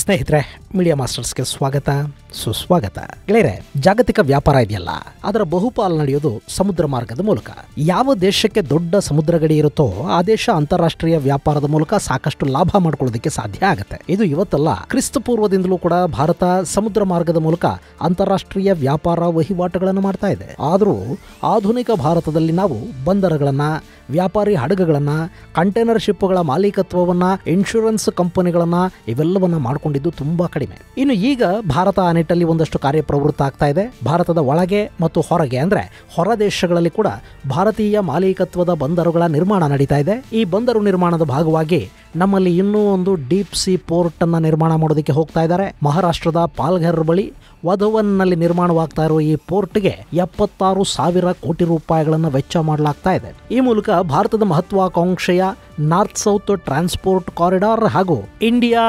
ಸ್ನೇಹಿತರೆ, ಮೀಡಿಯಾ ಮಾಸ್ಟರ್ಸ್ಗೆ ಸ್ವಾಗತ ಸುಸ್ವಾಗತ. ಗೆಳೆಯರೆ, ಜಾಗತಿಕ ವ್ಯಾಪಾರ ಇದೆಯಲ್ಲ, ಅದರ ಬಹುಪಾಲು ನಡೆಯೋದು ಸಮುದ್ರ ಮಾರ್ಗದ ಮೂಲಕ. ಯಾವ ದೇಶಕ್ಕೆ ದೊಡ್ಡ ಸಮುದ್ರ ಗಡಿ ಇರುತ್ತೋ ಆ ದೇಶ ಅಂತಾರಾಷ್ಟ್ರೀಯ ವ್ಯಾಪಾರದ ಮೂಲಕ ಸಾಕಷ್ಟು ಲಾಭ ಮಾಡ್ಕೊಳ್ಳೋದಕ್ಕೆ ಸಾಧ್ಯ ಆಗುತ್ತೆ. ಇದು ಇವತ್ತಲ್ಲ, ಕ್ರಿಸ್ತ ಪೂರ್ವದಿಂದಲೂ ಕೂಡ ಭಾರತ ಸಮುದ್ರ ಮಾರ್ಗದ ಮೂಲಕ ಅಂತಾರಾಷ್ಟ್ರೀಯ ವ್ಯಾಪಾರ ವಹಿವಾಟುಗಳನ್ನು ಮಾಡ್ತಾ ಇದೆ. ಆದರೂ ಆಧುನಿಕ ಭಾರತದಲ್ಲಿ ನಾವು ಬಂದರುಗಳನ್ನ, ವ್ಯಾಪಾರಿ ಹಡಗುಗಳನ್ನ, ಕಂಟೈನರ್ ಶಿಪ್ಗಳ ಮಾಲೀಕತ್ವವನ್ನ, ಇನ್ಶೂರೆನ್ಸ್ ಕಂಪನಿಗಳನ್ನ ಇವೆಲ್ಲವನ್ನ ಮಾಡಿಕೊಂಡಿದ್ದು ತುಂಬಾ ಕಡಿಮೆ. ಇನ್ನು ಈಗ ಭಾರತ ಆ ನಿಟ್ಟಲ್ಲಿ ಒಂದಷ್ಟು ಕಾರ್ಯಪ್ರವೃತ್ತ ಆಗ್ತಾ ಇದೆ. ಭಾರತದ ಒಳಗೆ ಮತ್ತು ಹೊರಗೆ ಅಂದ್ರೆ ಹೊರ ದೇಶಗಳಲ್ಲಿ ಕೂಡ ಭಾರತೀಯ ಮಾಲೀಕತ್ವದ ಬಂದರುಗಳ ನಿರ್ಮಾಣ ನಡೀತಾ ಇದೆ. ಈ ಬಂದರು ನಿರ್ಮಾಣದ ಭಾಗವಾಗಿ ನಮ್ಮಲ್ಲಿ ಇನ್ನೂ ಒಂದು ಡೀಪ್ ಸಿ ಪೋರ್ಟ್ ಅನ್ನ ನಿರ್ಮಾಣ ಮಾಡೋದಕ್ಕೆ ಹೋಗ್ತಾ ಇದ್ದಾರೆ. ಮಹಾರಾಷ್ಟ್ರದ ಪಾಲ್ಘರ್ ಬಳಿ ವಧವನ್ನಲ್ಲಿ ನಿರ್ಮಾಣವಾಗ್ತಾ ಇರುವ ಈ ಪೋರ್ಟ್ಗೆ 76,000 ಕೋಟಿ ರೂಪಾಯಿಗಳನ್ನು ವೆಚ್ಚ ಮಾಡಲಾಗ್ತಾ ಇದೆ. ಈ ಮೂಲಕ ಭಾರತದ ಮಹತ್ವಾಕಾಂಕ್ಷೆಯ ನಾರ್ತ್ ಸೌತ್ ಟ್ರಾನ್ಸ್ಪೋರ್ಟ್ ಕಾರಿಡಾರ್ ಹಾಗೂ India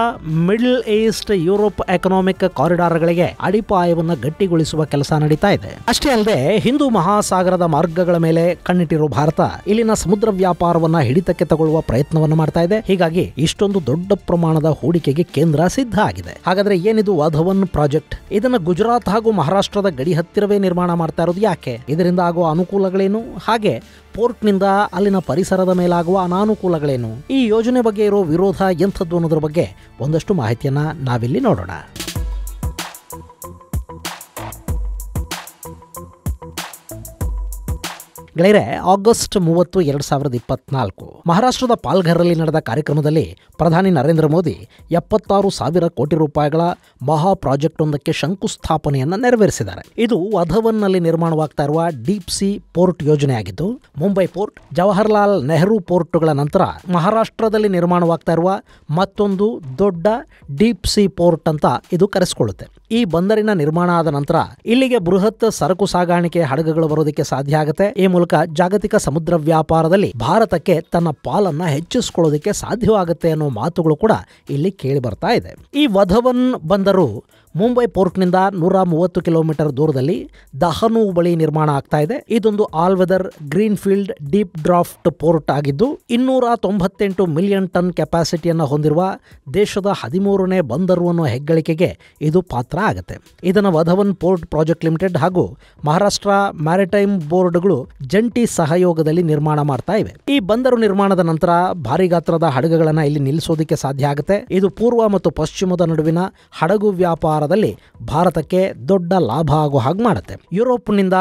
middle east Europe economic ಕಾರಿಡಾರ್ಗಳಿಗೆ ಅಡಿಪಾಯವನ್ನು ಗಟ್ಟಿಗೊಳಿಸುವ ಕೆಲಸ ನಡೀತಾ ಇದೆ. ಅಷ್ಟೇ ಅಲ್ಲದೆ ಹಿಂದೂ ಮಹಾಸಾಗರದ ಮಾರ್ಗಗಳ ಮೇಲೆ ಕಣ್ಣಿಟ್ಟಿರುವ ಭಾರತ ಇಲ್ಲಿನ ಸಮುದ್ರ ವ್ಯಾಪಾರವನ್ನ ಹಿಡಿತಕ್ಕೆ ತಗೊಳ್ಳುವ ಪ್ರಯತ್ನವನ್ನು ಮಾಡ್ತಾ ಇದೆ. ಹೀಗಾಗಿ ಇಷ್ಟೊಂದು ದೊಡ್ಡ ಪ್ರಮಾಣದ ಹೂಡಿಕೆಗೆ ಕೇಂದ್ರ ಸಿದ್ಧ ಆಗಿದೆ. ಹಾಗಾದ್ರೆ ಏನಿದು ವಧವನ್ ಪ್ರಾಜೆಕ್ಟ್? ಇದನ್ನ ಗುಜರಾತ್ ಹಾಗೂ ಮಹಾರಾಷ್ಟ್ರದ ಗಡಿ ಹತ್ತಿರವೇ ನಿರ್ಮಾಣ ಮಾಡ್ತಾ ಇರೋದು ಯಾಕೆ? ಇದರಿಂದ ಆಗುವ ಅನುಕೂಲಗಳೇನು? ಹಾಗೆ ಪೋರ್ಟ್ನಿಂದ ಅಲ್ಲಿನ ಪರಿಸರದ ಮೇಲಾಗುವ ಅನಾನುಕೂಲಗಳೇನು? ಈ ಯೋಜನೆ ಬಗ್ಗೆ ಇರೋ ವಿರೋಧ ಎಂಥದ್ದು ಅನ್ನೋದ್ರ ಬಗ್ಗೆ ಒಂದಷ್ಟು ಮಾಹಿತಿಯನ್ನ ನಾವಿಲ್ಲಿ ನೋಡೋಣ. ಗೆಳೆಯರೆ, ಆಗಸ್ಟ್ 30, 2024 ಮಹಾರಾಷ್ಟ್ರದ ಪಾಲ್ಘರ್ನಲ್ಲಿ ನಡೆದ ಕಾರ್ಯಕ್ರಮದಲ್ಲಿ ಪ್ರಧಾನಿ ನರೇಂದ್ರ ಮೋದಿ 76,000 ಕೋಟಿ ರೂಪಾಯಿಗಳ ಮಹಾ ಪ್ರಾಜೆಕ್ಟ್ ಒಂದಕ್ಕೆ ಶಂಕುಸ್ಥಾಪನೆಯನ್ನು ನೆರವೇರಿಸಿದ್ದಾರೆ. ಇದು ವಧವನ್ನಲ್ಲಿ ನಿರ್ಮಾಣವಾಗ್ತಾ ಇರುವ ಡೀಪ್ ಸಿ ಪೋರ್ಟ್ ಯೋಜನೆಯಾಗಿದ್ದು, ಮುಂಬೈ ಪೋರ್ಟ್, ಜವಾಹರ್ಲಾಲ್ ನೆಹರು ಪೋರ್ಟ್ಗಳ ನಂತರ ಮಹಾರಾಷ್ಟ್ರದಲ್ಲಿ ನಿರ್ಮಾಣವಾಗ್ತಾ ಇರುವ ಮತ್ತೊಂದು ದೊಡ್ಡ ಡೀಪ್ ಸಿ ಪೋರ್ಟ್ ಅಂತ ಇದು ಕರೆಸಿಕೊಳ್ಳುತ್ತೆ. ಈ ಬಂದರಿನ ನಿರ್ಮಾಣ ಆದ ನಂತರ ಇಲ್ಲಿಗೆ ಬೃಹತ್ ಸರಕು ಸಾಗಾಣಿಕೆ ಹಡಗುಗಳು ಬರೋದಕ್ಕೆ ಸಾಧ್ಯ ಆಗುತ್ತೆ. ಈ ಮೂಲಕ ಜಾಗತಿಕ ಸಮುದ್ರ ವ್ಯಾಪಾರದಲ್ಲಿ ಭಾರತಕ್ಕೆ ತನ್ನ ಪಾಲನ್ನ ಹೆಚ್ಚಿಸಿಕೊಳ್ಳೋದಕ್ಕೆ ಸಾಧ್ಯವಾಗುತ್ತೆ ಅನ್ನೋ ಮಾತುಗಳು ಕೂಡ ಇಲ್ಲಿ ಕೇಳಿ ಬರ್ತಾ ಇದೆ. ಈ ವಧವನ್ ಬಂದರು ಮುಂಬೈ ಪೋರ್ಟ್ನಿಂದ 130 ಕಿಲೋಮೀಟರ್ ದೂರದಲ್ಲಿ ದಹನು ಬಳಿ ನಿರ್ಮಾಣ ಆಗ್ತಾ ಇದೆ. ಇದೊಂದು all weather green field deep draft port ಆಗಿದ್ದು 298 ಮಿಲಿಯನ್ ಟನ್ ಕೆಪಾಸಿಟಿಯನ್ನು ಹೊಂದಿರುವ ದೇಶದ 13ನೇ ಬಂದರು ಅನ್ನೋ ಹೆಗ್ಗಳಿಕೆಗೆ ಇದು ಪಾತ್ರ ಆಗುತ್ತೆ. ಇದನ್ನು ವಧವನ್ ಪೋರ್ಟ್ ಪ್ರಾಜೆಕ್ಟ್ ಲಿಮಿಟೆಡ್ ಹಾಗೂ ಮಹಾರಾಷ್ಟ್ರ ಮ್ಯಾರಿಟೈಮ್ ಬೋರ್ಡ್ಗಳು ಜಂಟಿ ಸಹಯೋಗದಲ್ಲಿ ನಿರ್ಮಾಣ ಮಾಡ್ತಾ ಇವೆ. ಈ ಬಂದರು ನಿರ್ಮಾಣದ ನಂತರ ಭಾರಿ ಗಾತ್ರದ ಹಡಗುಗಳನ್ನು ಇಲ್ಲಿ ನಿಲ್ಲಿಸೋದಕ್ಕೆ ಸಾಧ್ಯ ಆಗುತ್ತೆ. ಇದು ಪೂರ್ವ ಮತ್ತು ಪಶ್ಚಿಮದ ನಡುವಿನ ಹಡಗು ವ್ಯಾಪಾರ ಭಾರತಕ್ಕೆ ದೊಡ್ಡ ಲಾಭ ಆಗೋ ಹಾಗೆ ಮಾಡುತ್ತೆ. ಯುರೋಪ್ನಿಂದ,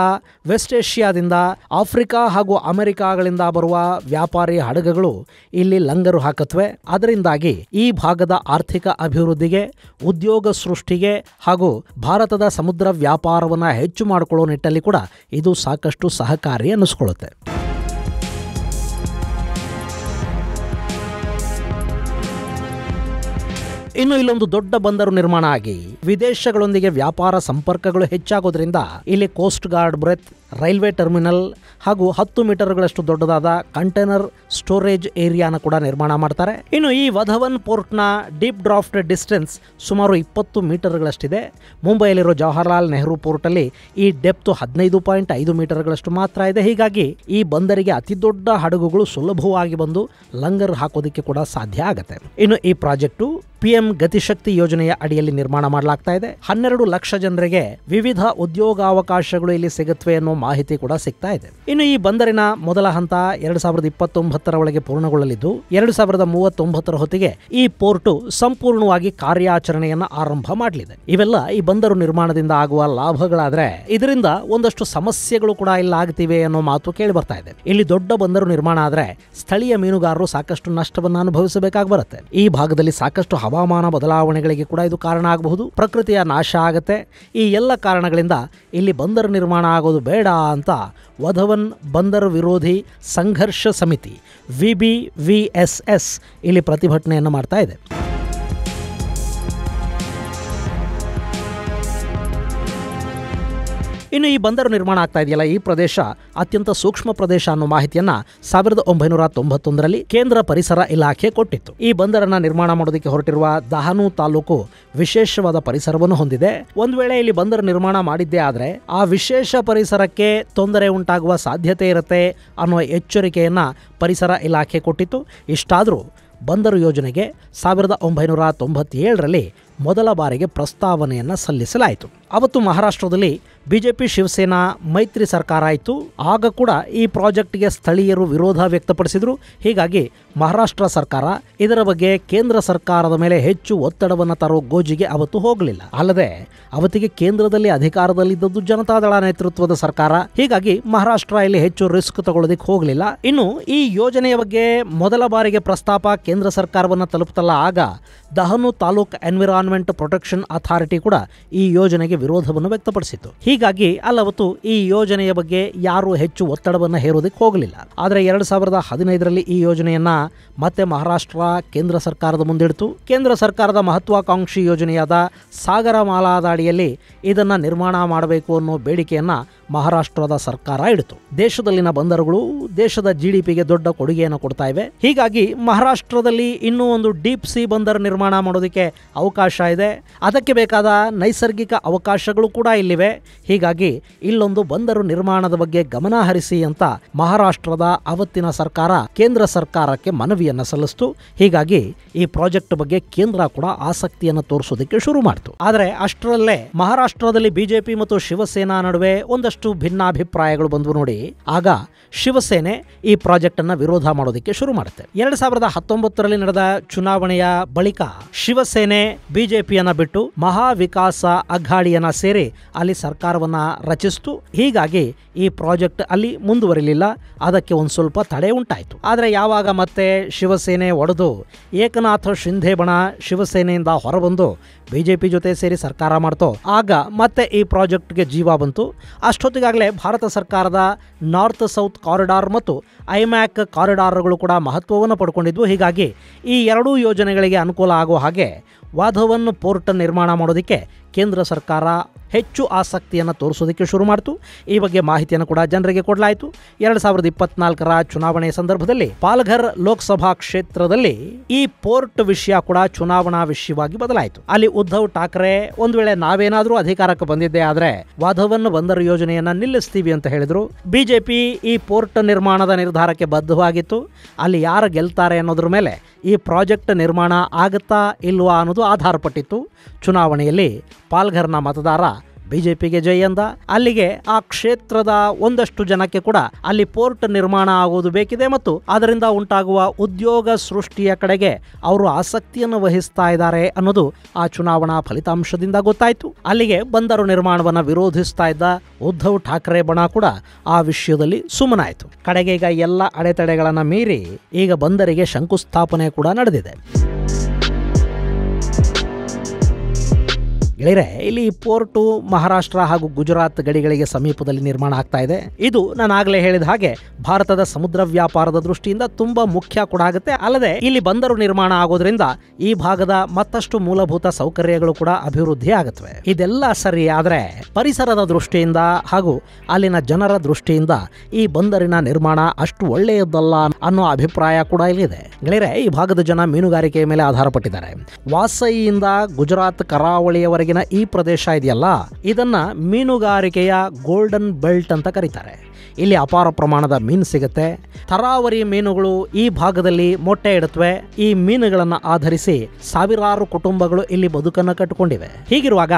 ವೆಸ್ಟ್ ಏಷ್ಯಾದಿಂದ, ಆಫ್ರಿಕಾ ಹಾಗೂ ಅಮೆರಿಕಾಗಳಿಂದ ಬರುವ ವ್ಯಾಪಾರಿ ಹಡಗುಗಳು ಇಲ್ಲಿ ಲಂಗರು ಹಾಕತ್ವೆ. ಅದರಿಂದಾಗಿ ಈ ಭಾಗದ ಆರ್ಥಿಕ ಅಭಿವೃದ್ಧಿಗೆ, ಉದ್ಯೋಗ ಸೃಷ್ಟಿಗೆ ಹಾಗೂ ಭಾರತದ ಸಮುದ್ರ ವ್ಯಾಪಾರವನ್ನು ಹೆಚ್ಚು ಮಾಡಿಕೊಳ್ಳೋ ನಿಟ್ಟಲ್ಲಿ ಕೂಡ ಇದು ಸಾಕಷ್ಟು ಸಹಕಾರಿ ಅನ್ನಿಸ್ಕೊಳ್ಳುತ್ತೆ. ಇನ್ನು ಇಲ್ಲೊಂದು ದೊಡ್ಡ ಬಂದರು ನಿರ್ಮಾಣ ಆಗಿ ವಿದೇಶಗಳೊಂದಿಗೆ ವ್ಯಾಪಾರ ಸಂಪರ್ಕಗಳು ಹೆಚ್ಚಾಗೋದ್ರಿಂದ ಇಲ್ಲಿ coast guard berth, railway terminal ಹಾಗೂ 10 ಮೀಟರ್ಗಳಷ್ಟು ದೊಡ್ಡದಾದ ಕಂಟೈನರ್ ಸ್ಟೋರೇಜ್ ಏರಿಯಾನ ಕೂಡ ನಿರ್ಮಾಣ ಮಾಡ್ತಾರೆ. ಇನ್ನು ಈ ವಧವನ್ ಪೋರ್ಟ್ನ ಡೀಪ್ ಡ್ರಾಫ್ಟ್ ಡಿಸ್ಟೆನ್ಸ್ ಸುಮಾರು 20 ಮೀಟರ್ಗಳಷ್ಟಿದೆ. ಮುಂಬೈಯಲ್ಲಿರೋ ಜವಾಹರ್ಲಾಲ್ ನೆಹರು ಪೋರ್ಟಲ್ಲಿ ಈ ಡೆಪ್ತ್ 15.5 ಮೀಟರ್ಗಳಷ್ಟು ಮಾತ್ರ ಇದೆ. ಹೀಗಾಗಿ ಈ ಬಂದರಿಗೆ ಅತಿ ದೊಡ್ಡ ಹಡಗುಗಳು ಸುಲಭವಾಗಿ ಬಂದು ಲಂಗರ್ ಹಾಕೋದಕ್ಕೆ ಕೂಡ ಸಾಧ್ಯ ಆಗುತ್ತೆ. ಇನ್ನು ಈ ಪ್ರಾಜೆಕ್ಟು PM ಗತಿಶಕ್ತಿ ಯೋಜನೆಯ ಅಡಿಯಲ್ಲಿ ನಿರ್ಮಾಣ ಮಾಡಲಾಗ್ತಾ ಇದೆ. 12 ಲಕ್ಷ ಜನರಿಗೆ ವಿವಿಧ ಉದ್ಯೋಗಾವಕಾಶಗಳು ಇಲ್ಲಿ ಸಿಗುತ್ತವೆ ಅನ್ನೋ ಮಾಹಿತಿ ಕೂಡ ಸಿಗ್ತಾ ಇದೆ. ಇನ್ನು ಈ ಬಂದರಿನ ಮೊದಲ ಹಂತ 2029 ಒಳಗೆ ಪೂರ್ಣಗೊಳ್ಳಲಿದ್ದು 2039 ಹೊತ್ತಿಗೆ ಈ ಪೋರ್ಟು ಸಂಪೂರ್ಣವಾಗಿ ಕಾರ್ಯಾಚರಣೆಯನ್ನ ಆರಂಭ ಮಾಡಲಿದೆ. ಇವೆಲ್ಲ ಈ ಬಂದರು ನಿರ್ಮಾಣದಿಂದ ಆಗುವ ಲಾಭಗಳಾದ್ರೆ ಇದರಿಂದ ಒಂದಷ್ಟು ಸಮಸ್ಯೆಗಳು ಕೂಡ ಇಲ್ಲ ಆಗ್ತಿವೆ ಅನ್ನೋ ಮಾತು ಕೇಳಿ ಬರ್ತಾ ಇದೆ. ಇಲ್ಲಿ ದೊಡ್ಡ ಬಂದರು ನಿರ್ಮಾಣ ಆದ್ರೆ ಸ್ಥಳೀಯ ಮೀನುಗಾರರು ಸಾಕಷ್ಟು ನಷ್ಟವನ್ನು ಅನುಭವಿಸಬೇಕಾಗಿ ಬರುತ್ತೆ. ಈ ಭಾಗದಲ್ಲಿ ಸಾಕಷ್ಟು ಹವಾಮಾನ ಬದಲಾವಣೆಗಳಿಗೆ ಕೂಡ ಇದು ಕಾರಣ ಆಗಬಹುದು. ಪ್ರಕೃತಿಯ ನಾಶ ಆಗುತ್ತೆ. ಈ ಎಲ್ಲ ಕಾರಣಗಳಿಂದ ಇಲ್ಲಿ ಬಂದರು ನಿರ್ಮಾಣ ಆಗೋದು ಬೇಡ ಅಂತ ವಧವನ್ ಬಂದರು ವಿರೋಧಿ ಸಂಘರ್ಷ ಸಮಿತಿ VBVSS ಇಲ್ಲಿ ಪ್ರತಿಭಟನೆಯನ್ನು ಮಾಡ್ತಾ ಇದೆ. ಇನ್ನು ಈ ಬಂದರು ನಿರ್ಮಾಣ ಆಗ್ತಾ ಇದೆಯಲ್ಲ, ಈ ಪ್ರದೇಶ ಅತ್ಯಂತ ಸೂಕ್ಷ್ಮ ಪ್ರದೇಶ ಅನ್ನೋ ಮಾಹಿತಿಯನ್ನ 1991ರಲ್ಲಿ ಕೇಂದ್ರ ಪರಿಸರ ಇಲಾಖೆ ಕೊಟ್ಟಿತ್ತು. ಈ ಬಂದರನ್ನ ನಿರ್ಮಾಣ ಮಾಡೋದಕ್ಕೆ ಹೊರಟಿರುವ ದಹನು ತಾಲೂಕು ವಿಶೇಷವಾದ ಪರಿಸರವನ್ನು ಹೊಂದಿದೆ. ಒಂದು ವೇಳೆ ಇಲ್ಲಿ ಬಂದರು ನಿರ್ಮಾಣ ಮಾಡಿದ್ದೇ ಆದ್ರೆ ಆ ವಿಶೇಷ ಪರಿಸರಕ್ಕೆ ತೊಂದರೆ ಉಂಟಾಗುವ ಸಾಧ್ಯತೆ ಇರುತ್ತೆ ಅನ್ನೋ ಎಚ್ಚರಿಕೆಯನ್ನ ಪರಿಸರ ಇಲಾಖೆ ಕೊಟ್ಟಿತ್ತು. ಇಷ್ಟಾದರೂ ಬಂದರು ಯೋಜನೆಗೆ 1997ರಲ್ಲಿ ಮೊದಲ ಬಾರಿಗೆ ಪ್ರಸ್ತಾವನೆಯನ್ನು ಸಲ್ಲಿಸಲಾಯಿತು. ಅವತ್ತು ಮಹಾರಾಷ್ಟ್ರದಲ್ಲಿ ಬಿಜೆಪಿ ಶಿವಸೇನಾ ಮೈತ್ರಿ ಸರ್ಕಾರ ಆಯಿತು. ಆಗ ಕೂಡ ಈ ಪ್ರಾಜೆಕ್ಟ್ಗೆ ಸ್ಥಳೀಯರು ವಿರೋಧ ವ್ಯಕ್ತಪಡಿಸಿದರು. ಹೀಗಾಗಿ ಮಹಾರಾಷ್ಟ್ರ ಸರ್ಕಾರ ಇದರ ಬಗ್ಗೆ ಕೇಂದ್ರ ಸರ್ಕಾರದ ಮೇಲೆ ಹೆಚ್ಚು ಒತ್ತಡವನ್ನು ತರೋ ಗೋಜಿಗೆ ಅವತ್ತು ಹೋಗಲಿಲ್ಲ. ಅಲ್ಲದೆ ಅವತ್ತಿಗೆ ಕೇಂದ್ರದಲ್ಲಿ ಅಧಿಕಾರದಲ್ಲಿದ್ದದ್ದು ಜನತಾದಳ ನೇತೃತ್ವದ ಸರ್ಕಾರ. ಹೀಗಾಗಿ ಮಹಾರಾಷ್ಟ್ರ ಇಲ್ಲಿ ಹೆಚ್ಚು ರಿಸ್ಕ್ ತಗೊಳ್ಳೋದಕ್ಕೆ ಹೋಗಲಿಲ್ಲ. ಇನ್ನು ಈ ಯೋಜನೆಯ ಬಗ್ಗೆ ಮೊದಲ ಬಾರಿಗೆ ಪ್ರಸ್ತಾಪ ಕೇಂದ್ರ ಸರ್ಕಾರವನ್ನು ತಲುಪುತ್ತಲ್ಲ, ಆಗ Dahanu taluk environment protection authority ಕೂಡ ಈ ಯೋಜನೆಗೆ ವಿರೋಧವನ್ನು ವ್ಯಕ್ತಪಡಿಸಿತು. ಹೀಗಾಗಿ ಅಲ್ಲವತ್ತು ಈ ಯೋಜನೆಯ ಬಗ್ಗೆ ಯಾರು ಹೆಚ್ಚು ಒತ್ತಡವನ್ನು ಹೇರೋದಕ್ಕೆ ಹೋಗಲಿಲ್ಲ. ಆದರೆ 2015ರಲ್ಲಿ ಈ ಯೋಜನೆಯನ್ನ ಮತ್ತೆ ಮಹಾರಾಷ್ಟ್ರ ಕೇಂದ್ರ ಸರ್ಕಾರದ ಮುಂದಿಡ್ತು. ಕೇಂದ್ರ ಸರ್ಕಾರದ ಮಹತ್ವಾಕಾಂಕ್ಷಿ ಯೋಜನೆಯಾದ ಸಾಗರ ಮಾಲಾದ ಅಡಿಯಲ್ಲಿ ಇದನ್ನ ನಿರ್ಮಾಣ ಮಾಡಬೇಕು ಅನ್ನೋ ಬೇಡಿಕೆಯನ್ನ ಮಹಾರಾಷ್ಟ್ರದ ಸರ್ಕಾರ ಇಡಿತು. ದೇಶದಲ್ಲಿನ ಬಂದರುಗಳು ದೇಶದ GDPಗೆ ದೊಡ್ಡ ಕೊಡುಗೆಯನ್ನು ಕೊಡ್ತಾ ಇವೆ. ಹೀಗಾಗಿ ಮಹಾರಾಷ್ಟ್ರದಲ್ಲಿ ಇನ್ನೂ ಒಂದು ಡೀಪ್ ಸಿ ಬಂದರು ನಿರ್ಮಾಣ ಮಾಡೋದಕ್ಕೆ ಅವಕಾಶ ಇದೆ. ಅದಕ್ಕೆ ಬೇಕಾದ ನೈಸರ್ಗಿಕ ಅವಕಾಶಗಳು ಕೂಡ ಇಲ್ಲಿವೆ. ಹೀಗಾಗಿ ಇಲ್ಲೊಂದು ಬಂದರು ನಿರ್ಮಾಣದ ಬಗ್ಗೆ ಗಮನ ಹರಿಸಿ ಅಂತ ಮಹಾರಾಷ್ಟ್ರದ ಅವತ್ತಿನ ಸರ್ಕಾರ ಕೇಂದ್ರ ಸರ್ಕಾರಕ್ಕೆ ಮನವಿಯನ್ನು ಸಲ್ಲಿಸಿತು. ಹೀಗಾಗಿ ಈ ಪ್ರಾಜೆಕ್ಟ್ ಬಗ್ಗೆ ಕೇಂದ್ರ ಕೂಡ ಆಸಕ್ತಿಯನ್ನು ತೋರಿಸೋದಕ್ಕೆ ಶುರು ಮಾಡಿತು. ಆದರೆ ಅಷ್ಟರಲ್ಲೇ ಮಹಾರಾಷ್ಟ್ರದಲ್ಲಿ ಬಿಜೆಪಿ ಮತ್ತು ಶಿವಸೇನಾ ನಡುವೆ ಒಂದಷ್ಟು ಭಿನ್ನಾಭಿಪ್ರಾಯಗಳು ಬಂದವು ನೋಡಿ. ಆಗ ಶಿವಸೇನೆ ಈ ಪ್ರಾಜೆಕ್ಟ್ ಅನ್ನ ವಿರೋಧ ಮಾಡೋದಕ್ಕೆ ಶುರು ಮಾಡುತ್ತೆ. 2019ರಲ್ಲಿ ನಡೆದ ಚುನಾವಣೆಯ ಬಳಿಕ ಶಿವಸೇನೆ ಬಿಜೆಪಿಯನ್ನ ಬಿಟ್ಟು ಮಹಾವಿಕಾಸ ಅಘಾಡಿಯನ್ನ ಸೇರಿ ಅಲ್ಲಿ ಸರ್ಕಾರವನ್ನ ರಚಿಸಿತು. ಹೀಗಾಗಿ ಈ ಪ್ರಾಜೆಕ್ಟ್ ಅಲ್ಲಿ ಮುಂದುವರಿಲಿಲ್ಲ. ಅದಕ್ಕೆ ಒಂದು ಸ್ವಲ್ಪ ತಡೆ ಉಂಟಾಯಿತು. ಆದರೆ ಯಾವಾಗ ಮತ್ತೆ ಶಿವಸೇನೆ ಒಡೆದು ಏಕನಾಥ ಶಿಂಧೆ ಬಣ ಶಿವಸೇನೆಯಿಂದ ಹೊರಬಂದು ಬಿಜೆಪಿ ಜೊತೆ ಸೇರಿ ಸರ್ಕಾರ ಮಾಡ್ತೋ, ಆಗ ಮತ್ತೆ ಈ ಪ್ರಾಜೆಕ್ಟ್ಗೆ ಜೀವ ಬಂತು. ಅಷ್ಟೊತ್ತಿಗಾಗಲೇ ಭಾರತ ಸರ್ಕಾರದ ನಾರ್ತ್ ಸೌತ್ ಕಾರಿಡಾರ್ ಮತ್ತು ಐಮ್ಯಾಕ್ ಕಾರಿಡಾರ್ಗಳು ಕೂಡ ಮಹತ್ವವನ್ನು ಪಡ್ಕೊಂಡಿದ್ವು. ಹೀಗಾಗಿ ಈ ಎರಡೂ ಯೋಜನೆಗಳಿಗೆ ಅನುಕೂಲ ಆಗೋ ಹಾಗೆ ವಾಧವನ್ ಪೋರ್ಟ್ ನಿರ್ಮಾಣ ಮಾಡೋದಕ್ಕೆ ಕೇಂದ್ರ ಸರ್ಕಾರ ಹೆಚ್ಚು ಆಸಕ್ತಿಯನ್ನು ತೋರಿಸೋದಕ್ಕೆ ಶುರು ಮಾಡಿತು. ಈ ಬಗ್ಗೆ ಮಾಹಿತಿಯನ್ನು ಕೂಡ ಜನರಿಗೆ ಕೊಡಲಾಯಿತು. 2024ರ ಚುನಾವಣೆಯ ಸಂದರ್ಭದಲ್ಲಿ ಪಾಲ್ಘರ್ ಲೋಕಸಭಾ ಕ್ಷೇತ್ರದಲ್ಲಿ ಈ ಪೋರ್ಟ್ ವಿಷಯ ಕೂಡ ಚುನಾವಣಾ ವಿಷಯವಾಗಿ ಬದಲಾಯಿತು. ಅಲ್ಲಿ ಉದ್ಧವ್ ಠಾಕ್ರೆ ಒಂದು ವೇಳೆ ನಾವೇನಾದರೂ ಅಧಿಕಾರಕ್ಕೆ ಬಂದಿದ್ದೆ ಆದರೆ ವಾಧವನ್ ಬಂದರು ಯೋಜನೆಯನ್ನ ನಿಲ್ಲಿಸ್ತೀವಿ ಅಂತ ಹೇಳಿದ್ರು. ಬಿಜೆಪಿ ಈ ಪೋರ್ಟ್ ನಿರ್ಮಾಣದ ನಿರ್ಧಾರಕ್ಕೆ ಬದ್ಧವಾಗಿತ್ತು. ಅಲ್ಲಿ ಯಾರು ಗೆಲ್ತಾರೆ ಅನ್ನೋದ್ರ ಮೇಲೆ ಈ ಪ್ರಾಜೆಕ್ಟ್ ನಿರ್ಮಾಣ ಆಗುತ್ತಾ ಇಲ್ವಾ ಅನ್ನೋದು ಆಧಾರಪಟ್ಟಿತ್ತು. ಚುನಾವಣೆಯಲ್ಲಿ ಪಾಲ್ಘರ್ನ ಮತದಾರ ಬಿಜೆಪಿಗೆ ಜೈ ಅಂದ. ಅಲ್ಲಿಗೆ ಆ ಕ್ಷೇತ್ರದ ಒಂದಷ್ಟು ಜನಕ್ಕೆ ಕೂಡ ಅಲ್ಲಿ ಪೋರ್ಟ್ ನಿರ್ಮಾಣ ಆಗುವುದು ಬೇಕಿದೆ ಮತ್ತು ಅದರಿಂದ ಉಂಟಾಗುವ ಉದ್ಯೋಗ ಸೃಷ್ಟಿಯ ಕಡೆಗೆ ಅವರು ಆಸಕ್ತಿಯನ್ನು ವಹಿಸ್ತಾ ಇದ್ದಾರೆ ಅನ್ನೋದು ಆ ಚುನಾವಣಾ ಫಲಿತಾಂಶದಿಂದ ಗೊತ್ತಾಯಿತು. ಅಲ್ಲಿಗೆ ಬಂದರು ನಿರ್ಮಾಣವನ್ನು ವಿರೋಧಿಸ್ತಾ ಇದ್ದ ಉದ್ಧವ್ ಠಾಕ್ರೆ ಬಣ ಕೂಡ ಆ ವಿಷಯದಲ್ಲಿ ಸುಮ್ಮನಾಯಿತು. ಕಡೆಗೆ ಈಗ ಎಲ್ಲ ಅಡೆತಡೆಗಳನ್ನು ಮೀರಿ ಈಗ ಬಂದರಿಗೆ ಶಂಕುಸ್ಥಾಪನೆ ಕೂಡ ನಡೆದಿದೆ. ಗೆಳೆಯರೆ, ಇಲ್ಲಿ ಪೋರ್ಟು ಮಹಾರಾಷ್ಟ್ರ ಹಾಗೂ ಗುಜರಾತ್ ಗಡಿಗಳಿಗೆ ಸಮೀಪದಲ್ಲಿ ನಿರ್ಮಾಣ ಆಗ್ತಾ ಇದೆ. ಇದು ನಾನು ಆಗಲೇ ಹೇಳಿದ ಹಾಗೆ ಭಾರತದ ಸಮುದ್ರ ವ್ಯಾಪಾರದ ದೃಷ್ಟಿಯಿಂದ ತುಂಬಾ ಮುಖ್ಯ ಕೂಡ ಆಗುತ್ತೆ. ಅಲ್ಲದೆ ಇಲ್ಲಿ ಬಂದರು ನಿರ್ಮಾಣ ಆಗೋದ್ರಿಂದ ಈ ಭಾಗದ ಮತ್ತಷ್ಟು ಮೂಲಭೂತ ಸೌಕರ್ಯಗಳು ಕೂಡ ಅಭಿವೃದ್ಧಿ ಆಗುತ್ತವೆ. ಇದೆಲ್ಲ ಸರಿ, ಆದರೆ ಪರಿಸರದ ದೃಷ್ಟಿಯಿಂದ ಹಾಗೂ ಅಲ್ಲಿನ ಜನರ ದೃಷ್ಟಿಯಿಂದ ಈ ಬಂದರಿನ ನಿರ್ಮಾಣ ಅಷ್ಟು ಒಳ್ಳೆಯದಲ್ಲ ಅನ್ನೋ ಅಭಿಪ್ರಾಯ ಕೂಡ ಇಲ್ಲಿದೆ. ಗೆಳೆಯರೆ, ಈ ಭಾಗದ ಜನ ಮೀನುಗಾರಿಕೆಯ ಮೇಲೆ ಆಧಾರಪಟ್ಟಿದ್ದಾರೆ. ವಾಸೈಯಿಂದ ಗುಜರಾತ್ ಕರಾವಳಿಯವರೆಗೆ ಈ ಪ್ರದೇಶ ಇದೆಯಲ್ಲ, ಇದನ್ನ ಮೀನುಗಾರಿಕೆಯ ಗೋಲ್ಡನ್ ಬೆಲ್ಟ್ ಅಂತ ಕರೀತಾರೆ. ಇಲ್ಲಿ ಅಪಾರ ಪ್ರಮಾಣದ ಮೀನು ಸಿಗುತ್ತೆ. ತರಾವರಿ ಮೀನುಗಳು ಈ ಭಾಗದಲ್ಲಿ ಮೊಟ್ಟೆ ಇಡುತ್ತವೆ. ಈ ಮೀನುಗಳನ್ನು ಆಧರಿಸಿ ಸಾವಿರಾರು ಕುಟುಂಬಗಳು ಇಲ್ಲಿ ಬದುಕನ್ನು ಕಟ್ಟಿಕೊಂಡಿವೆ. ಹೀಗಿರುವಾಗ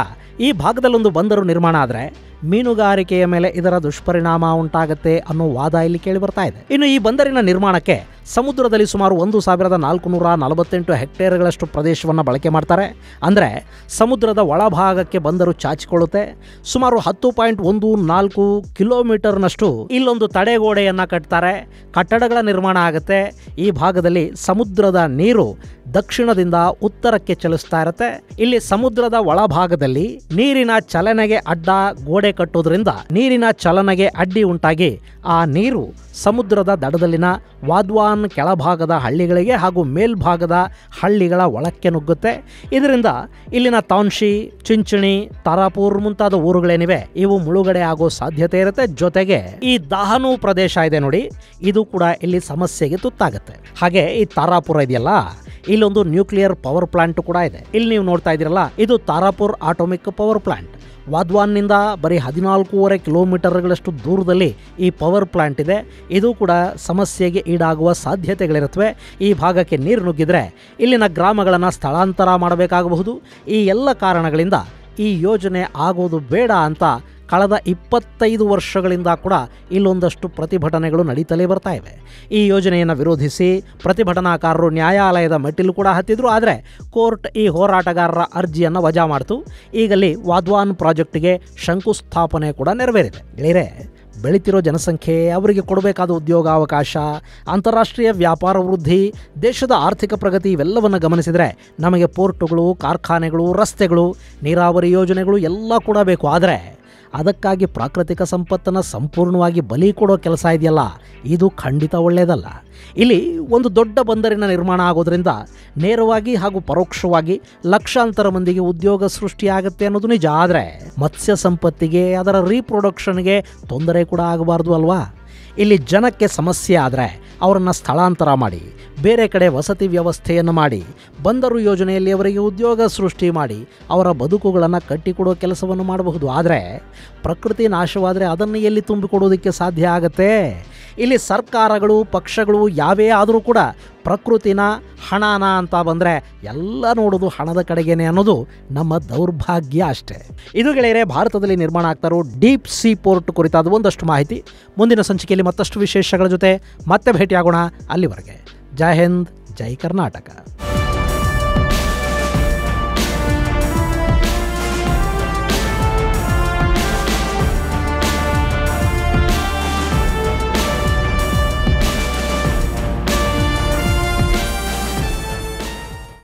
ಈ ಭಾಗದಲ್ಲೊಂದು ಬಂದರು ನಿರ್ಮಾಣ ಆದರೆ ಮೀನುಗಾರಿಕೆಯ ಮೇಲೆ ಇದರ ದುಷ್ಪರಿಣಾಮ ಉಂಟಾಗುತ್ತೆ ಅನ್ನೋ ವಾದ ಇಲ್ಲಿ ಕೇಳಿ ಬರ್ತಾ ಇದೆ. ಇನ್ನು ಈ ಬಂದರಿನ ನಿರ್ಮಾಣಕ್ಕೆ ಸಮುದ್ರದಲ್ಲಿ ಸುಮಾರು 1448 ಹೆಕ್ಟೇರ್ಗಳಷ್ಟು ಪ್ರದೇಶವನ್ನು ಬಳಕೆ ಮಾಡ್ತಾರೆ. ಅಂದರೆ ಸಮುದ್ರದ ಒಳಭಾಗಕ್ಕೆ ಬಂದರು ಚಾಚಿಕೊಳ್ಳುತ್ತೆ. ಸುಮಾರು 10.14 ಕಿಲೋಮೀಟರ್ನಷ್ಟು ಇಲ್ಲೊಂದು ತಡೆಗೋಡೆಯನ್ನು ಕಟ್ತಾರೆ. ಕಟ್ಟಡಗಳ ನಿರ್ಮಾಣ ಆಗುತ್ತೆ. ಈ ಭಾಗದಲ್ಲಿ ಸಮುದ್ರದ ನೀರು ದಕ್ಷಿಣದಿಂದ ಉತ್ತರಕ್ಕೆ ಚಲಿಸ್ತಾ ಇರುತ್ತೆ. ಇಲ್ಲಿ ಸಮುದ್ರದ ಒಳಭಾಗದಲ್ಲಿ ನೀರಿನ ಚಲನೆಗೆ ಅಡ್ಡ ಗೋಡೆ ಕಟ್ಟೋದ್ರಿಂದ ನೀರಿನ ಚಲನೆಗೆ ಅಡ್ಡಿ ಉಂಟಾಗಿ ಆ ನೀರು ಸಮುದ್ರದ ದಡದಲ್ಲಿನ ವಾದ್ವಾನ್ ಕೆಳಭಾಗದ ಹಳ್ಳಿಗಳಿಗೆ ಹಾಗೂ ಮೇಲ್ಭಾಗದ ಹಳ್ಳಿಗಳ ಒಳಕ್ಕೆ ನುಗ್ಗುತ್ತೆ. ಇದರಿಂದ ಇಲ್ಲಿನ ತಾನ್ಶಿ, ಚಿಂಚಣಿ, ತಾರಾಪುರ್ ಮುಂತಾದ ಊರುಗಳೇನಿವೆ ಇವು ಮುಳುಗಡೆ ಆಗೋ ಸಾಧ್ಯತೆ ಇರುತ್ತೆ. ಜೊತೆಗೆ ಈ ದಹನು ಪ್ರದೇಶ ಇದೆ ನೋಡಿ, ಇದು ಕೂಡ ಇಲ್ಲಿ ಸಮಸ್ಯೆಗೆ ತುತ್ತಾಗುತ್ತೆ. ಹಾಗೆ ಈ ತಾರಾಪುರ ಇದೆಯಲ್ಲ, ಇಲ್ಲೊಂದು ನ್ಯೂಕ್ಲಿಯರ್ ಪವರ್ ಪ್ಲಾಂಟ್ ಕೂಡ ಇದೆ. ಇಲ್ಲಿ ನೀವು ನೋಡ್ತಾ ಇದ್ದೀರಲ್ಲ, ಇದು ತಾರಾಪುರ್ ಆಟೋಮಿಕ್ ಪವರ್ ಪ್ಲಾಂಟ್. ವಾಧ್ವಾನ್ನಿಂದ ಬರೀ 14.5 ಕಿಲೋಮೀಟರ್ಗಳಷ್ಟು ದೂರದಲ್ಲಿ ಈ ಪವರ್ ಪ್ಲಾಂಟ್ ಇದೆ. ಇದು ಕೂಡ ಸಮಸ್ಯೆಗೆ ಈಡಾಗುವ ಸಾಧ್ಯತೆಗಳಿರುತ್ತವೆ. ಈ ಭಾಗಕ್ಕೆ ನೀರು ನುಗ್ಗಿದರೆ ಇಲ್ಲಿನ ಗ್ರಾಮಗಳನ್ನು ಸ್ಥಳಾಂತರ ಮಾಡಬೇಕಾಗಬಹುದು. ಈ ಎಲ್ಲ ಕಾರಣಗಳಿಂದ ಈ ಯೋಜನೆ ಆಗೋದು ಬೇಡ ಅಂತ ಕಳೆದ 25 ವರ್ಷಗಳಿಂದ ಕೂಡ ಇಲ್ಲೊಂದಷ್ಟು ಪ್ರತಿಭಟನೆಗಳು ನಡೀತಲೇ ಬರ್ತಾ ಇವೆ. ಈ ಯೋಜನೆಯನ್ನು ವಿರೋಧಿಸಿ ಪ್ರತಿಭಟನಾಕಾರರು ನ್ಯಾಯಾಲಯದ ಮೆಟ್ಟಿಲು ಕೂಡ ಹತ್ತಿದ್ರು. ಆದರೆ ಕೋರ್ಟ್ ಈ ಹೋರಾಟಗಾರರ ಅರ್ಜಿಯನ್ನು ವಜಾ ಮಾಡಿತು. ಈಗಲ್ಲಿ ವಾಧ್ವಾನ್ ಪ್ರಾಜೆಕ್ಟಿಗೆ ಶಂಕುಸ್ಥಾಪನೆ ಕೂಡ ನೆರವೇರಿದೆ. ಗೆಳೆಯರೇ, ಬೆಳೀತಿರೋ ಜನಸಂಖ್ಯೆ, ಅವರಿಗೆ ಕೊಡಬೇಕಾದ ಉದ್ಯೋಗಾವಕಾಶ, ಅಂತಾರಾಷ್ಟ್ರೀಯ ವ್ಯಾಪಾರ ವೃದ್ಧಿ, ದೇಶದ ಆರ್ಥಿಕ ಪ್ರಗತಿ ಇವೆಲ್ಲವನ್ನು ಗಮನಿಸಿದರೆ ನಮಗೆ ಪೋರ್ಟುಗಳು, ಕಾರ್ಖಾನೆಗಳು, ರಸ್ತೆಗಳು, ನೀರಾವರಿ ಯೋಜನೆಗಳು ಎಲ್ಲ ಕೂಡ ಬೇಕು. ಆದರೆ ಅದಕ್ಕಾಗಿ ಪ್ರಾಕೃತಿಕ ಸಂಪತ್ತನ್ನು ಸಂಪೂರ್ಣವಾಗಿ ಬಲಿ ಕೊಡೋ ಕೆಲಸ ಇದೆಯಲ್ಲ, ಇದು ಖಂಡಿತ ಒಳ್ಳೆಯದಲ್ಲ. ಇಲ್ಲಿ ಒಂದು ದೊಡ್ಡ ಬಂದರಿನ ನಿರ್ಮಾಣ ಆಗೋದ್ರಿಂದ ನೇರವಾಗಿ ಹಾಗೂ ಪರೋಕ್ಷವಾಗಿ ಲಕ್ಷಾಂತರ ಮಂದಿಗೆ ಉದ್ಯೋಗ ಸೃಷ್ಟಿಯಾಗುತ್ತೆ ಅನ್ನೋದು ನಿಜ. ಆದರೆ ಮತ್ಸ್ಯ ಸಂಪತ್ತಿಗೆ, ಅದರ ರೀಪ್ರೊಡಕ್ಷನ್ಗೆ ತೊಂದರೆ ಕೂಡ ಆಗಬಾರ್ದು ಅಲ್ವಾ? ಇಲ್ಲಿ ಜನಕ್ಕೆ ಸಮಸ್ಯೆ ಆದರೆ ಅವರನ್ನು ಸ್ಥಳಾಂತರ ಮಾಡಿ ಬೇರೆ ಕಡೆ ವಸತಿ ವ್ಯವಸ್ಥೆಯನ್ನು ಮಾಡಿ ಬಂದರು ಯೋಜನೆಯಲ್ಲಿ ಅವರಿಗೆ ಉದ್ಯೋಗ ಸೃಷ್ಟಿ ಮಾಡಿ ಅವರ ಬದುಕುಗಳನ್ನು ಕಟ್ಟಿಕೊಡೋ ಕೆಲಸವನ್ನು ಮಾಡಬಹುದು. ಆದರೆ ಪ್ರಕೃತಿ ನಾಶವಾದರೆ ಅದನ್ನು ಎಲ್ಲಿ ತುಂಬಿಕೊಡೋದಕ್ಕೆ ಸಾಧ್ಯ ಆಗತ್ತೆ? ಇಲ್ಲಿ ಸರ್ಕಾರಗಳು, ಪಕ್ಷಗಳು ಯಾವೇ ಆದರೂ ಕೂಡ ಪ್ರಕೃತಿನ, ಹಣನ ಅಂತ ಬಂದರೆ ಎಲ್ಲ ನೋಡೋದು ಹಣದ ಕಡೆಗೇನೆ ಅನ್ನೋದು ನಮ್ಮ ದೌರ್ಭಾಗ್ಯ ಅಷ್ಟೇ. ಇದು ಗೆಳೆಯರೆ, ಭಾರತದಲ್ಲಿ ನಿರ್ಮಾಣ ಆಗ್ತಾ ಇರೋ ಡೀಪ್ ಸೀ ಪೋರ್ಟ್ ಕುರಿತಾದ ಒಂದಷ್ಟು ಮಾಹಿತಿ. ಮುಂದಿನ ಸಂಚಿಕೆಯಲ್ಲಿ ಮತ್ತಷ್ಟು ವಿಶೇಷಗಳ ಜೊತೆ ಮತ್ತೆ ಭೇಟಿಯಾಗೋಣ. ಅಲ್ಲಿವರೆಗೆ ಜೈ ಹಿಂದ್, ಜೈ ಕರ್ನಾಟಕ.